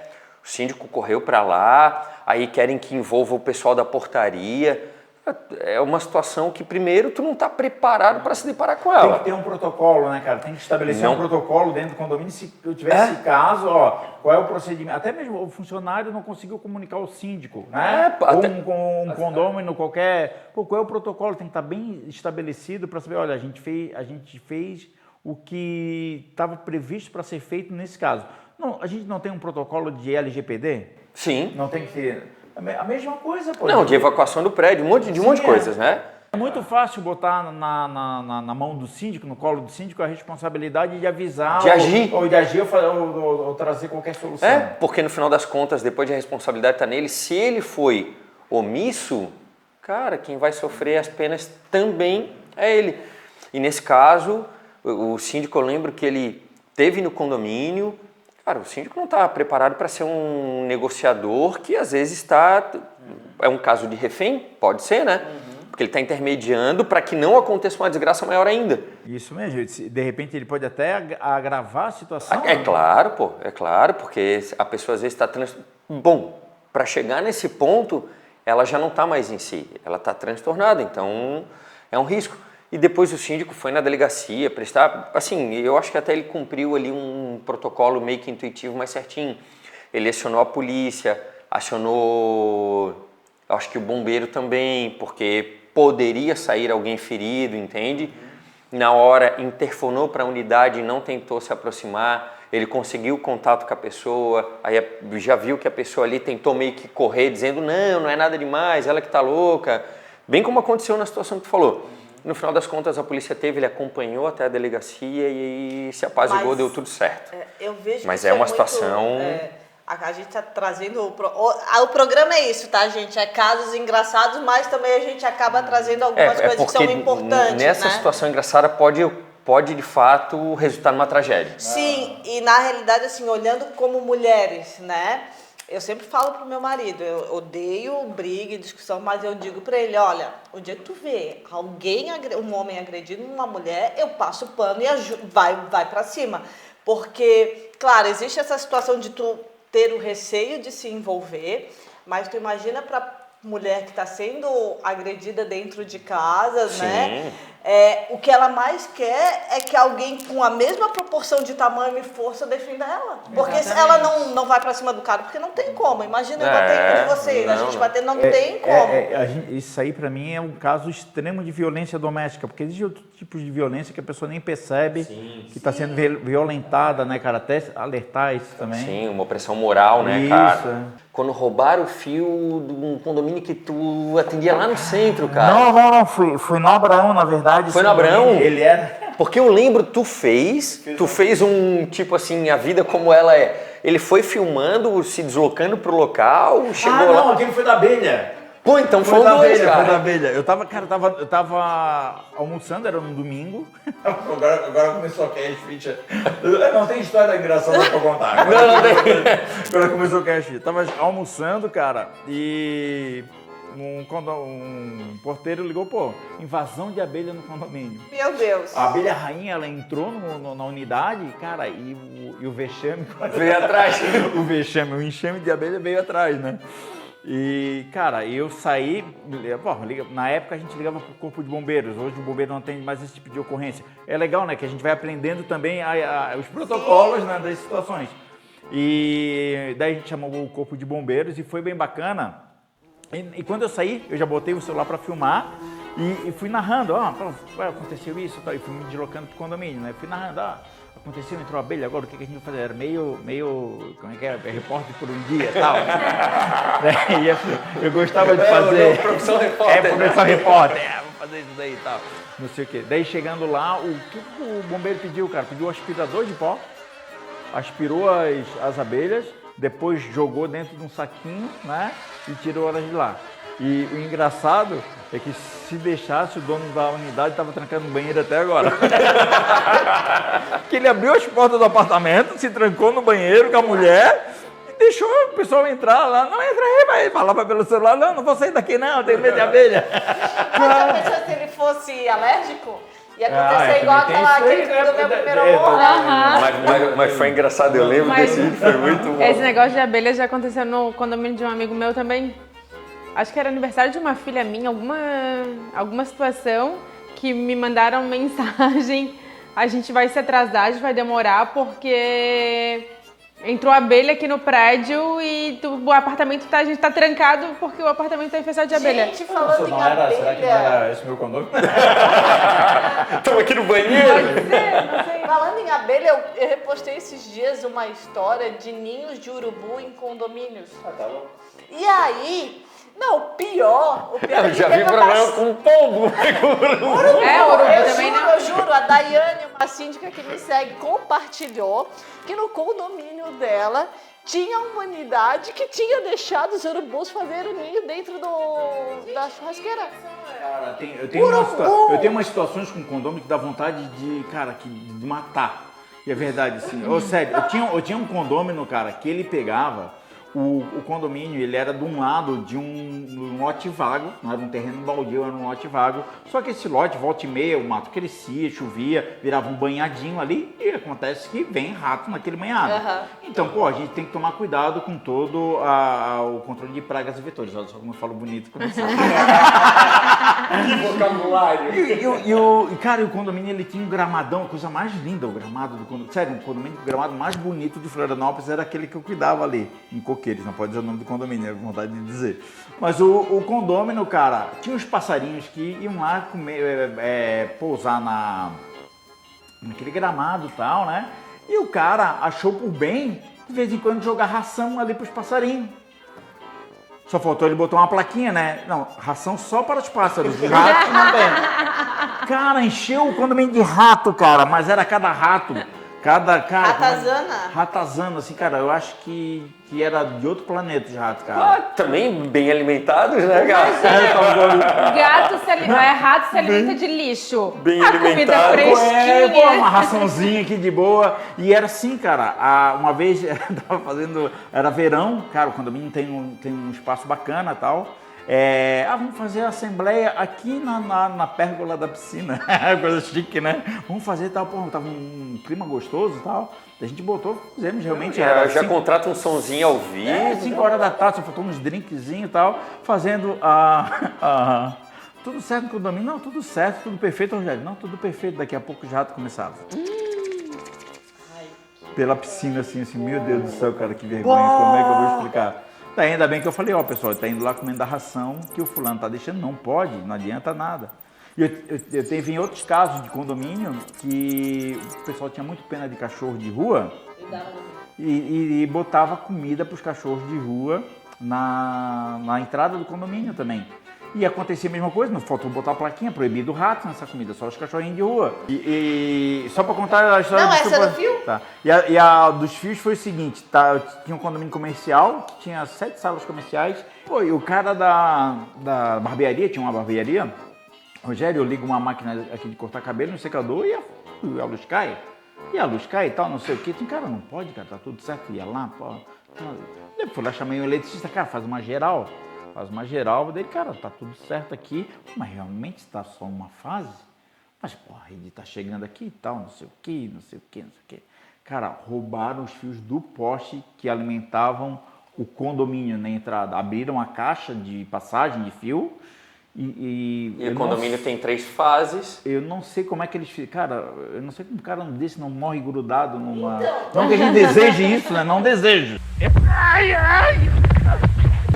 o síndico correu para lá, aí querem que envolva o pessoal da portaria. É uma situação que, primeiro, tu não está preparado para se deparar com ela. Tem que ter um protocolo, né, cara? Tem que estabelecer um protocolo dentro do condomínio. Se eu tivesse caso, qual é o procedimento? Até mesmo o funcionário não conseguiu comunicar ao síndico, né? Com um condômino qualquer. Pô, qual é o protocolo? Tem que estar bem estabelecido para saber, olha, a gente fez o que estava previsto para ser feito nesse caso. Não, a gente não tem um protocolo de LGPD? Sim. Não tem que ter... A mesma coisa, pô. Não, de evacuação do prédio, um monte de coisas, né? É muito fácil botar na mão do síndico, no colo do síndico, a responsabilidade de avisar. De agir. Ou de agir ou trazer qualquer solução. É, porque no final das contas, depois de a responsabilidade estar nele, se ele foi omisso, cara, quem vai sofrer as penas também é ele. E nesse caso, o síndico, eu lembro que ele teve no condomínio. Cara, o síndico não está preparado para ser um negociador que às vezes é um caso de refém, pode ser, né? Porque ele está intermediando para que não aconteça uma desgraça maior ainda. Isso mesmo, de repente ele pode até agravar a situação. É claro, pô, é claro, porque a pessoa às vezes está... Bom, para chegar nesse ponto, ela já não está mais em si, ela está transtornada, então é um risco. E depois o síndico foi na delegacia prestar, assim, eu acho que até ele cumpriu ali um protocolo meio que intuitivo, mais certinho. Ele acionou a polícia, acionou, acho que o bombeiro também, porque poderia sair alguém ferido, entende? Na hora interfonou para a unidade e não tentou se aproximar, ele conseguiu contato com a pessoa, aí já viu que a pessoa ali tentou meio que correr, dizendo não é nada demais, ela que tá louca, bem como aconteceu na situação que tu falou. No final das contas, a polícia ele acompanhou até a delegacia e se apaziguou, deu tudo certo. Eu vejo Mas que é uma situação... a gente está trazendo... O programa é isso, tá, gente? É casos engraçados, mas também a gente acaba trazendo algumas coisas que são importantes, nessa situação engraçada pode, de fato, resultar numa tragédia. Sim, e na realidade, assim, olhando como mulheres, né? Eu sempre falo pro meu marido, eu odeio briga e discussão, mas eu digo para ele, olha, o dia que tu vê um homem agredindo uma mulher, eu passo o pano e vai para cima. Porque, claro, existe essa situação de tu ter o receio de se envolver, mas tu imagina para mulher que está sendo agredida dentro de casa, Sim. né? O que ela mais quer é que alguém com a mesma proporção de tamanho e força defenda ela. Porque ela não vai pra cima do cara, porque não tem como. Imagina eu bater em vocês, a gente bater, não tem como. Isso aí pra mim é um caso extremo de violência doméstica, porque existe outro tipo de violência que a pessoa nem percebe que está sendo violentada, né, cara? Até alertar isso também. Sim, uma opressão moral, né, isso, cara? Quando roubaram o fio de um condomínio que tu atendia lá no centro, cara. Não, fui no Abraão, na verdade. Foi no Abraão? Ele era... Porque eu lembro, tu fez um tipo assim, a vida como ela é. Ele foi filmando, se deslocando pro local, chegou lá... aquele foi da abelha. Pô, então foi da abelha, cara. Foi da abelha. Eu tava almoçando, era um domingo. Agora começou a cash feature. Não tem história engraçada pra contar. Não tem. Agora começou o cash. Tava almoçando, cara, e um porteiro ligou, pô, invasão de abelha no condomínio. Meu Deus. A abelha rainha, ela entrou na unidade, cara, e o vexame... Veio atrás. o enxame de abelha veio atrás, né? E, cara, eu saí, na época a gente ligava pro corpo de bombeiros, hoje o bombeiro não tem mais esse tipo de ocorrência. É legal, né, que a gente vai aprendendo também os protocolos, né, das situações. E daí a gente chamou o corpo de bombeiros e foi bem bacana. E quando eu saí, eu já botei o celular para filmar e fui narrando, aconteceu isso, e fui me deslocando pro condomínio, né? Fui narrando, aconteceu, entrou a abelha, agora o que a gente vai fazer? Era meio, como é que é? Repórter por um dia e tal. Eu gostava de fazer... Profissão repórter. Profissão repórter, vou fazer isso daí e tal, não sei o quê. Daí chegando lá, o que o bombeiro pediu, cara? Pediu um aspirador de pó, aspirou as abelhas, depois jogou dentro de um saquinho, né? E tirou elas de lá. E o engraçado é que se deixasse, o dono da unidade estava trancando no banheiro até agora. Que ele abriu as portas do apartamento, se trancou no banheiro com a mulher e deixou o pessoal entrar lá. Não, entra aí, vai. Falava pelo celular, não vou sair daqui não, tenho medo de abelha. Mas já pensou se ele fosse alérgico? Ia acontecer igual aquele do meu primeiro amor. Mas foi engraçado, eu lembro desse vídeo, foi muito bom. Esse negócio de abelha já aconteceu no condomínio de um amigo meu também. Acho que era aniversário de uma filha minha, alguma situação que me mandaram mensagem. A gente vai se atrasar, a gente vai demorar porque entrou abelha aqui no prédio e o apartamento a gente tá trancado porque o apartamento tá infestado de abelha. Gente, falando em abelha... Será que não era esse meu condomínio? Estamos aqui no banheiro. Não sei. Falando em abelha, eu repostei esses dias uma história de ninhos de urubu em condomínios. Tá bom. E aí... Não, o pior Eu é já que vi teve problema com pombo. urubu. É, urubu também não. Eu juro, a Daiane, uma síndica que me segue, compartilhou que no condomínio dela tinha uma unidade que tinha deixado os urubus fazerem o ninho dentro da churrasqueira. Cara, eu tenho umas situações com condomínio que dá vontade de matar. E é verdade, assim. Sério, eu tinha um condomínio, cara, que ele pegava... O condomínio, ele era de um lado de um lote vago, não era um terreno baldio, era um lote vago. Só que esse lote, volta e meia, o mato crescia, chovia, virava um banhadinho ali e acontece que vem rato naquele banhado. Uhum. Então, a gente tem que tomar cuidado com todo o controle de pragas e vetores. Olha só como eu falo bonito com você. Que vocabulário. E cara, o condomínio, ele tinha um gramadão, a coisa mais linda, o gramado do condomínio. Sério, o condomínio, o gramado mais bonito de Florianópolis era aquele que eu cuidava ali, em Coqueiros, não pode dizer o nome do condomínio, é vontade de dizer. Mas o condômino, cara, tinha uns passarinhos que iam lá pousar naquele gramado e tal, né? E o cara achou por bem, de vez em quando, jogar ração ali pros passarinhos. Só faltou ele botar uma plaquinha, né? Não, ração só para os pássaros, os ratos não tem. Cara, encheu o condomínio de rato, cara, mas era cada rato. Ratazana, assim, cara, eu acho que era de outro planeta os ratos, cara. Também bem alimentados, né, cara? Rato se alimenta de lixo. Bem a comida alimentado. fresquinha. Uma raçãozinha aqui de boa. E era assim, cara, uma vez tava fazendo, era verão, cara, o condomínio tem um espaço bacana e tal. Vamos fazer a assembleia aqui na pérgola da piscina. Coisa chique, né? Vamos fazer tal, tava um clima gostoso e tal. A gente fizemos realmente. Já contrata um sonzinho ao vivo. 5 horas da tarde, só faltou uns drinkzinhos e tal, fazendo tudo certo no condomínio? Não, tudo certo, tudo perfeito, Rogério. Não, tudo perfeito, daqui a pouco o jato começava. Pela piscina, assim, meu Deus do céu, cara, que vergonha, como é que eu vou explicar? Ainda bem que eu falei, pessoal, tá indo lá comendo a ração que o fulano tá deixando, não pode, não adianta nada. E eu teve em outros casos de condomínio que o pessoal tinha muito pena de cachorro de rua e botava comida para os cachorros de rua na entrada do condomínio também. E acontecia a mesma coisa, não faltou botar a plaquinha, proibido rato nessa comida, só os cachorrinhos de rua. E só pra contar a história... Não, essa é do fio? Tá. E a dos fios foi o seguinte, tá? Eu tinha um condomínio comercial, que tinha 7 salas comerciais. E o cara da barbearia, tinha uma barbearia, Rogério, eu ligo uma máquina aqui de cortar cabelo no secador e a luz cai. E a luz cai e tal, não sei o quê. Cara, não pode, cara, tá tudo certo. Ia lá, pô. Eu fui lá, chamei o eletricista, cara, faz uma geral. Faz uma geral dele, cara, tá tudo certo aqui, mas realmente está só uma fase? Mas, pô, a rede tá chegando aqui e tal, não sei o que, não sei o que, não sei o que. Cara, roubaram os fios do poste que alimentavam o condomínio na entrada. Abriram a caixa de passagem de fio e o condomínio tem 3 fases. Eu não sei como é que eles fizeram. Cara, eu não sei como um cara desse não morre grudado numa... Não que a gente deseje isso, né? Não desejo.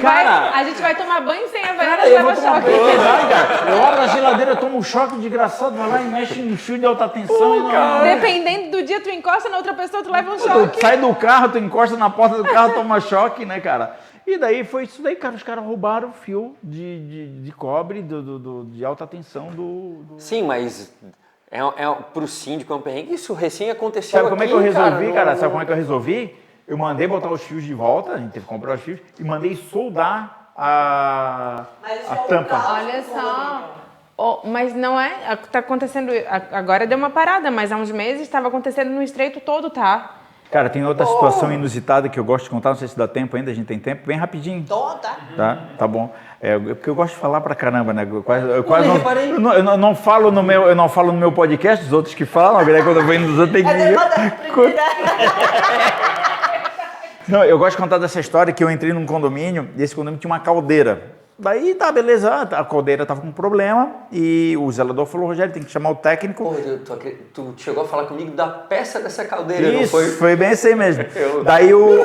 Cara, A gente vai tomar banho sem a Havaiana, cara, eu vou leva tomar choque. banho, cara. Eu abro a geladeira, tomo um choque desgraçado, vai lá e mexe no fio de alta tensão. E não... Dependendo do dia, tu encosta na outra pessoa, tu leva um Tu choque. sai do carro, tu encosta na porta do carro, toma choque, né, cara? E daí foi isso daí, cara. Os caras roubaram o fio de cobre de alta tensão do... Sim, mas pro síndico é um perrengue. Isso recém aconteceu. Sabe como é aqui, que eu resolvi, cara? no- Sabe como é que eu resolvi? Eu mandei botar os fios de volta, a gente teve que comprar os fios, e mandei soldar a tampa. Olha só. Mas não é. Tá acontecendo. Agora deu uma parada, mas há uns meses estava acontecendo no estreito todo, tá? Cara, tem outra situação inusitada que eu gosto de contar, não sei se dá tempo ainda, a gente tem tempo, bem rapidinho. Tá? Tá bom. Porque eu gosto de falar pra caramba, né? Eu quase eu não falo no meu podcast, os outros que falam, a quando eu venho dos outros tem que... Não, eu gosto de contar dessa história que eu entrei num condomínio e esse condomínio tinha uma caldeira. Daí tá, beleza, a caldeira tava com problema e o zelador falou, Rogério, tem que chamar o técnico. Pô, tu chegou a falar comigo da peça dessa caldeira, não Isso, foi? bem assim mesmo.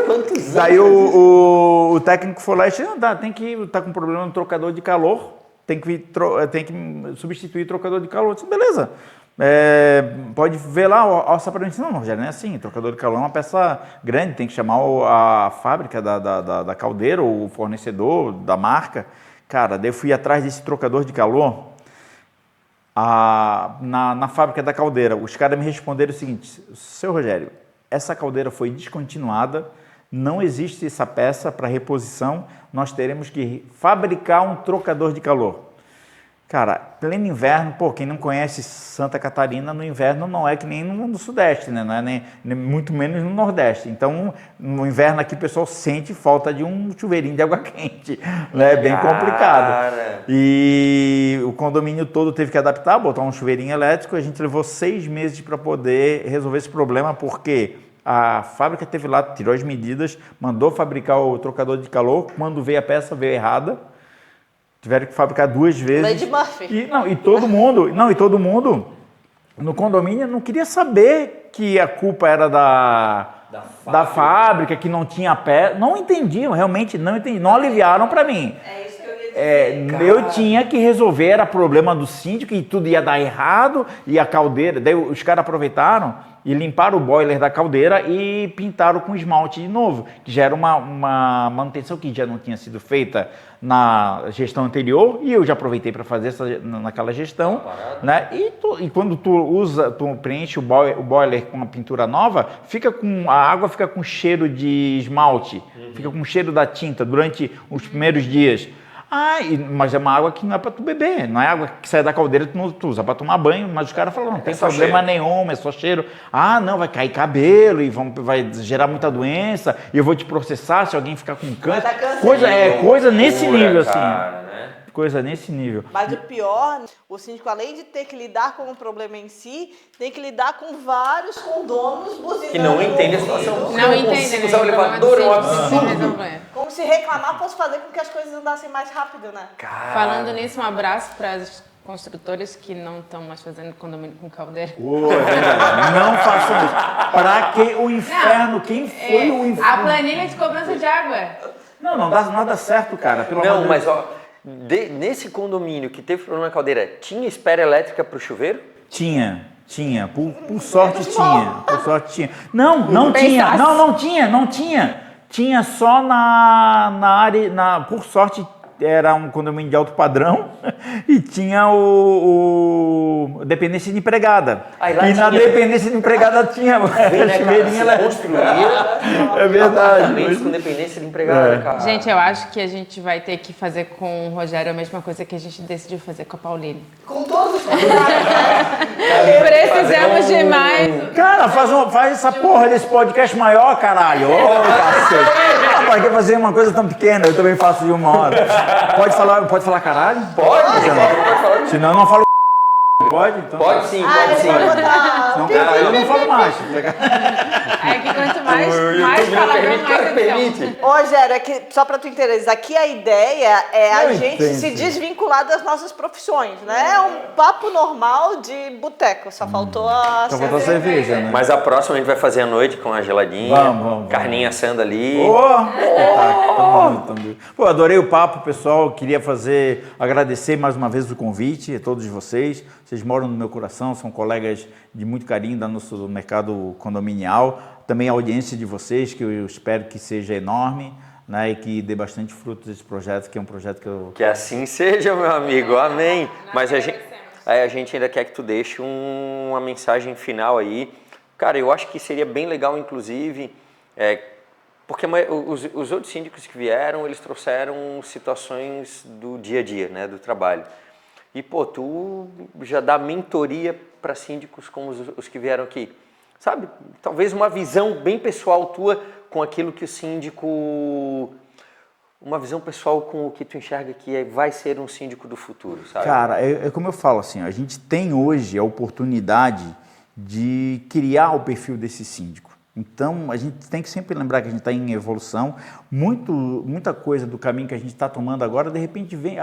Quantos Daí anos? o técnico foi lá e disse, tem que tá com problema no trocador de calor, tem que substituir o trocador de calor. Eu disse, beleza. Pode ver lá, orça para mim. Não, Rogério, não é assim. Trocador de calor é uma peça grande, tem que chamar a fábrica da caldeira, ou o fornecedor da marca. Cara, daí eu fui atrás desse trocador de calor na fábrica da caldeira. Os caras me responderam o seguinte: seu Rogério, essa caldeira foi descontinuada, não existe essa peça para reposição, nós teremos que fabricar um trocador de calor. Cara, pleno inverno, pô, quem não conhece Santa Catarina, no inverno não é que nem no Sudeste, né? Não é nem muito menos no Nordeste. Então, no inverno aqui o pessoal sente falta de um chuveirinho de água quente, né? É bem complicado. E o condomínio todo teve que adaptar, botar um chuveirinho elétrico. A gente levou 6 meses para poder resolver esse problema, porque a fábrica teve lá, tirou as medidas, mandou fabricar o trocador de calor. Quando veio a peça, veio errada. Tiveram que fabricar 2 vezes. Lady Murphy. E todo mundo no condomínio não queria saber que a culpa era da fábrica, que não tinha peça. Não entendiam, realmente não entendiam. Não aliviaram para mim. É isso que eu ia dizer. Eu tinha que resolver, era problema do síndico e tudo ia dar errado. E a caldeira, daí os caras aproveitaram e limparam o boiler da caldeira e pintaram com esmalte de novo, que já era uma manutenção que já não tinha sido feita na gestão anterior, e eu já aproveitei para fazer naquela gestão, né? E quando tu preenche o boiler com uma pintura nova, a água fica com cheiro de esmalte, fica com cheiro da tinta durante os primeiros dias. Mas é uma água que não é para tu beber, não é água que sai da caldeira tu usa para tomar banho, mas os caras falaram, não tem problema nenhum, é só cheiro. Não, vai cair cabelo e vai gerar muita doença, e eu vou te processar se alguém ficar com câncer. Coisa nesse nível, assim. Coisa nesse nível. Mas o pior, o síndico, além de ter que lidar com o problema em si, tem que lidar com vários condôminos buzinando. Que não entendem a situação. Não entendem, Usar o elevador é um absurdo. Como se reclamar fosse fazer com que as coisas andassem mais rápido, né? Falando nisso, um abraço para as construtoras que não estão mais fazendo condomínio com caldeira. É verdade. Não façam isso. Para que o inferno? Quem foi o inferno? A planilha de cobrança de água. Não dá nada certo, cara. Pelo amor Não, de mas Deus. ó, nesse condomínio que teve problema na caldeira, tinha espera elétrica pro chuveiro? Tinha. Por sorte tinha. Por sorte tinha. Não tinha. Não tinha. Tinha só na área, por sorte era um condomínio de alto padrão e tinha o dependência de empregada. E na dependência de empregada tinha chuveirinha elétrica. É verdade. Com dependência de empregada, cara. Gente, eu acho que a gente vai ter que fazer com o Rogério a mesma coisa que a gente decidiu fazer com a Pauline. Com todos os Precisamos de mais. Cara, faz essa porra desse podcast maior, caralho. Ô, cacete. Rapaz, quer fazer uma coisa tão pequena, eu também faço de 1 hora. Pode falar caralho? Pode falar. Senão eu não falo. Pode? Então, Pode sim, Ah, pode sim. eu vou botar... Não, eu não falo mais. É que quanto mais YouTube não palavrão, permite, mais cara, permite. edição. Ô, Rogério, é que, só para tu entender, aqui a ideia é a Eu gente entendo, se sim. desvincular das nossas profissões, né? É um papo normal de boteco, só faltou a Só faltou cerveja, né? Mas a próxima a gente vai fazer à noite com a geladinha, Vamos. carninha assando ali. Pô, adorei o papo, pessoal. Queria agradecer mais uma vez o convite a todos vocês. Vocês moram no meu coração, são colegas de muito carinho do nosso mercado condominial. Também a audiência de vocês, que eu espero que seja enorme, né, e que dê bastante frutos esse projeto, que é um projeto que eu... Que assim seja, meu amigo. Amém. Mas a gente ainda quer que tu deixe uma mensagem final aí. Cara, eu acho que seria bem legal, inclusive, porque os outros síndicos que vieram, eles trouxeram situações do dia a dia, né, do trabalho. E, pô, tu já dá mentoria para síndicos como os que vieram aqui. Sabe? Talvez uma visão bem pessoal tua com aquilo que o síndico... Uma visão pessoal com o que tu enxerga que vai ser um síndico do futuro, sabe? Cara, é como eu falo assim, a gente tem hoje a oportunidade de criar o perfil desse síndico. Então, a gente tem que sempre lembrar que a gente está em evolução. Muita coisa do caminho que a gente está tomando agora, de repente vem,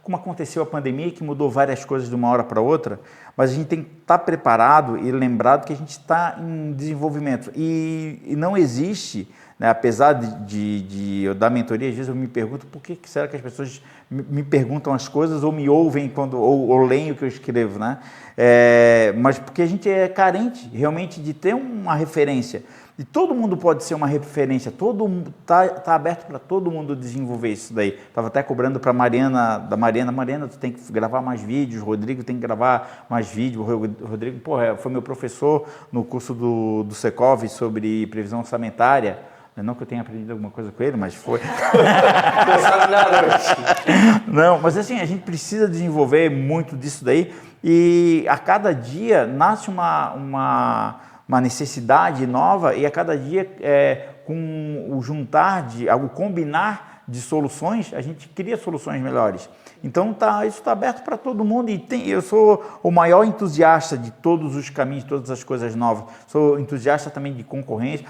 como aconteceu a pandemia, que mudou várias coisas de uma hora para outra, mas a gente tem que estar preparado e lembrado que a gente está em desenvolvimento. E não existe, né, apesar de eu dar mentoria, às vezes eu me pergunto por que será que as pessoas me perguntam as coisas ou me ouvem ou leem o que eu escrevo, né? Mas porque a gente é carente realmente de ter uma referência. E todo mundo pode ser uma referência, todo mundo tá aberto para todo mundo desenvolver isso daí. Estava até cobrando para Mariana, tu tem que gravar mais vídeos, Rodrigo tem que gravar mais vídeos. Rodrigo, foi meu professor no curso do Secov sobre previsão orçamentária. Não que eu tenha aprendido alguma coisa com ele, mas foi. Não sabe nada. Não, mas assim, a gente precisa desenvolver muito disso daí e a cada dia nasce uma necessidade nova e a cada dia, com o juntar, o combinar de soluções, a gente cria soluções melhores. Então isso está aberto para todo mundo e eu sou o maior entusiasta de todos os caminhos, todas as coisas novas. Sou entusiasta também de concorrência.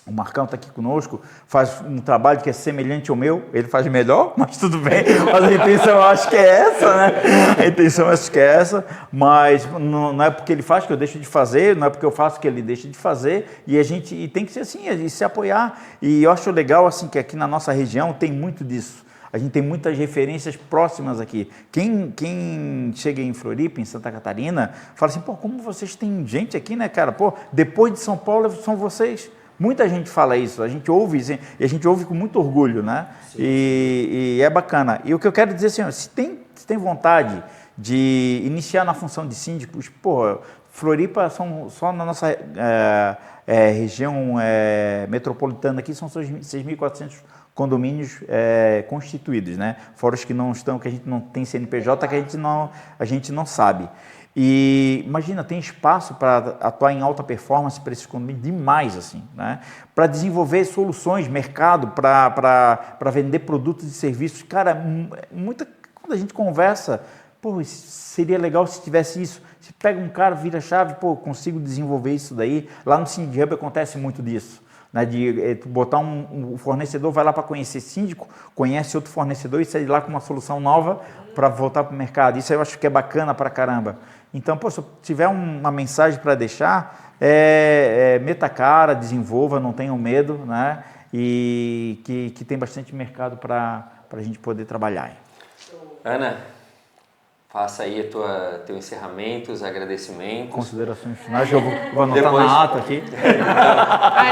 O Marcão está aqui conosco, faz um trabalho que é semelhante ao meu, ele faz melhor, mas tudo bem, mas a intenção acho que é essa, né? A intenção acho que é essa, mas não é porque ele faz que eu deixo de fazer, não é porque eu faço que ele deixa de fazer, e tem que ser assim, e se apoiar. E eu acho legal assim, que aqui na nossa região tem muito disso. A gente tem muitas referências próximas aqui. Quem chega em Floripa, em Santa Catarina, fala assim, como vocês têm gente aqui, né, cara? Depois de São Paulo são vocês. Muita gente fala isso, a gente ouve isso, e a gente ouve com muito orgulho, né? Sim. E é bacana. E o que eu quero dizer assim, se tem vontade de iniciar na função de síndicos, Floripa só na nossa região metropolitana aqui são 6.400 condomínios constituídos, né? Fora os que não estão, que a gente não tem CNPJ, que a gente não sabe. E imagina, tem espaço para atuar em alta performance para esses condomínios demais, assim, né? Para desenvolver soluções, mercado, para vender produtos e serviços. Cara, quando a gente conversa, seria legal se tivesse isso. Se pega um cara, vira a chave, consigo desenvolver isso daí. Lá no Syndic Hub acontece muito disso. Né, de botar um fornecedor, vai lá para conhecer síndico, conhece outro fornecedor e sai lá com uma solução nova para voltar para o mercado. Isso eu acho que é bacana pra caramba. Então, se eu tiver uma mensagem para deixar, meta a cara, desenvolva, não tenham medo, né? E que tem bastante mercado para a gente poder trabalhar. Ana, faça aí teu encerramento, os agradecimentos. Considerações finais, eu vou anotar na ata aqui.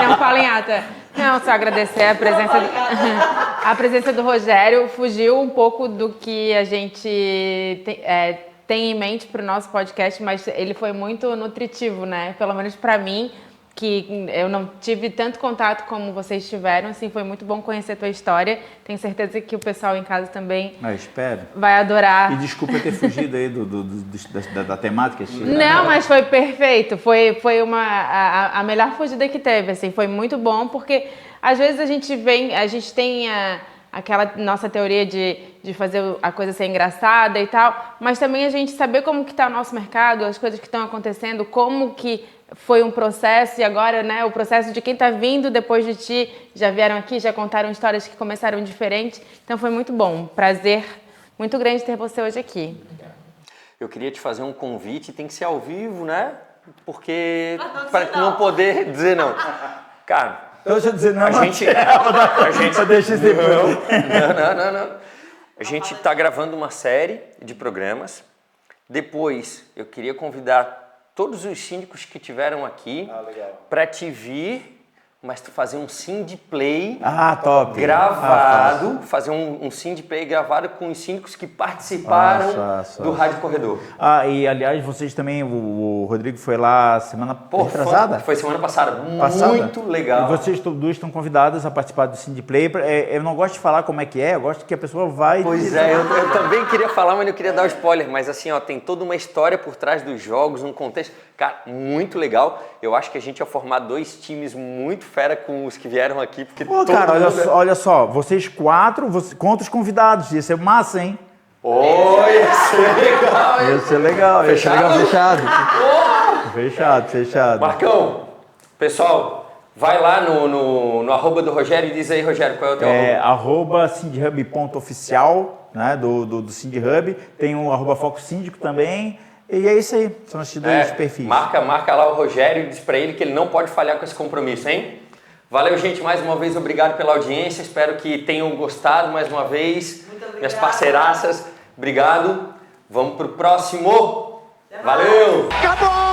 Não fala em ata. Não, só agradecer a presença do Rogério. Fugiu um pouco do que a gente tem em mente para o nosso podcast, mas ele foi muito nutritivo, né? Pelo menos para mim, que eu não tive tanto contato como vocês tiveram, assim, foi muito bom conhecer a tua história. Tenho certeza que o pessoal em casa também Espero. vai adorar. E desculpa ter fugido aí da temática. Não, mas foi perfeito. Foi a melhor fugida que teve, assim. Foi muito bom, porque às vezes a gente tem aquela nossa teoria de fazer a coisa ser engraçada e tal, mas também a gente saber como que está o nosso mercado, as coisas que estão acontecendo, como que foi um processo e agora, né, o processo de quem está vindo depois de ti, já vieram aqui, já contaram histórias que começaram diferente, então foi muito bom, prazer muito grande ter você hoje aqui. Eu queria te fazer um convite, tem que ser ao vivo, né? Porque para não poder dizer não. Cara, Deixa eu dizer, não. a gente deixa esse Não. A gente está gravando uma série de programas. Depois, eu queria convidar todos os síndicos que tiveram aqui para te vir, mas tu fazer um Sindplay top. gravado, fazer um Sindplay gravado com os síndicos que participaram do Rádio Corredor. E aliás, vocês também, o Rodrigo foi lá semana retrasada? Foi semana passada. Muito legal. E vocês duas estão convidadas a participar do Sindplay. Eu não gosto de falar como é que é, eu gosto que a pessoa vai... Pois é, eu também queria falar, mas não queria dar o spoiler. Mas assim, ó, tem toda uma história por trás dos jogos, um contexto. Cara, muito legal. Eu acho que a gente ia formar 2 times muito fera com os que vieram aqui. Porque cara, olha só, vocês 4 contra os convidados. Ia ser massa, hein? Ia ser legal, hein? Ia ser legal, fechado. Fechado. Marcão, pessoal, vai lá no arroba do Rogério e diz aí, Rogério, qual é o teu arroba? @sindhub.oficial, né, do Sindhub. Tem o @Foco Síndico também. E é isso aí, são esses 2 perfis. Marca lá o Rogério e diz pra ele que ele não pode falhar com esse compromisso, hein? Valeu, gente, mais uma vez, obrigado pela audiência, espero que tenham gostado mais uma vez. Minhas parceiraças, obrigado. Vamos pro próximo. Valeu! Acabou!